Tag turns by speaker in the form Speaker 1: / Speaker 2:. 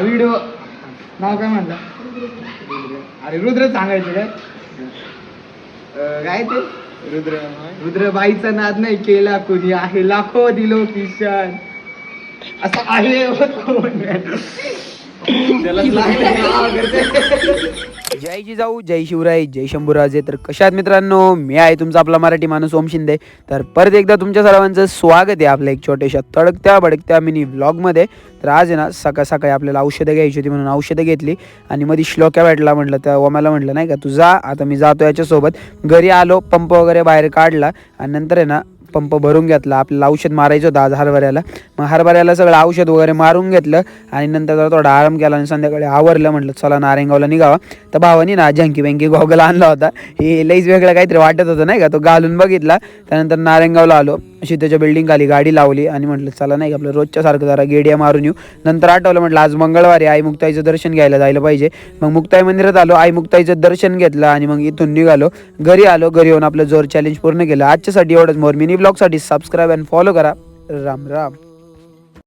Speaker 1: Video नाव काय म्हणलं? अरे रुद्र सांगायचं काय? काय ते रुद्रबाईचा नाद नाही केला कोणी, आहे लाखो दिलो किशन असं आहे. जय जिजाऊ, जय शिवराय, जय शंभूराजे. तर कशात मित्रांनो, मी आहे तुमचा आपला मराठी माणूस ओम शिंदे. तर परत एकदा तुमच्या सर्वांचं स्वागत आहे आपल्या एक छोट्याशा तडकत्या भडकत्या मिनी व्लॉगमध्ये. तर आज आहे ना सकाळ सकाळी आपल्याला औषधं घ्यायची होती म्हणून औषधं घेतली आणि मध्ये श्लोक्या भेटला. म्हटलं त्या ओम्याला म्हटलं नाही का तू जा, आता मी जातो याच्यासोबत. घरी आलो, पंप वगैरे बाहेर काढला आणि नंतर आहे ना पंप भरून घेतला. आपल्याला औषध मारायचं होतं आज हरभऱ्याला. मग हरभऱ्याला सगळं औषध वगैरे मारून घेतलं आणि नंतर जरा थोडा आराम केला आणि संध्याकाळी आवरलं. म्हटलं चला नारेंगावला निघावा. तर भावानी ना झंकी बँकी गॉगल आणला होता. हे लईच वेगळं काहीतरी वाटत होतं नाही का, तो घालून बघितला. त्यानंतर नारेंगावला आलो, सीतेच्या बिल्डिंग खाली गाडी लावली आणि म्हटलं चला नाही का आपलं रोजच्या सारखं जरा गेडिया मारून येऊ. नंतर आठवलं म्हटलं आज मंगळवारी आई मुक्ताईचं दर्शन घ्यायला जायला पाहिजे. मग मुक्ताई मंदिरात आलो, आई मुक्ताईचं दर्शन घेतलं आणि मग इथून निघालो. घरी आलो, घरी येऊन आपलं जोर चॅलेंज पूर्ण केलं. आजच्यासाठी एवढंच. मोर मिनी ब्लॉगसाठी सबस्क्राईब अँड फॉलो करा. राम राम.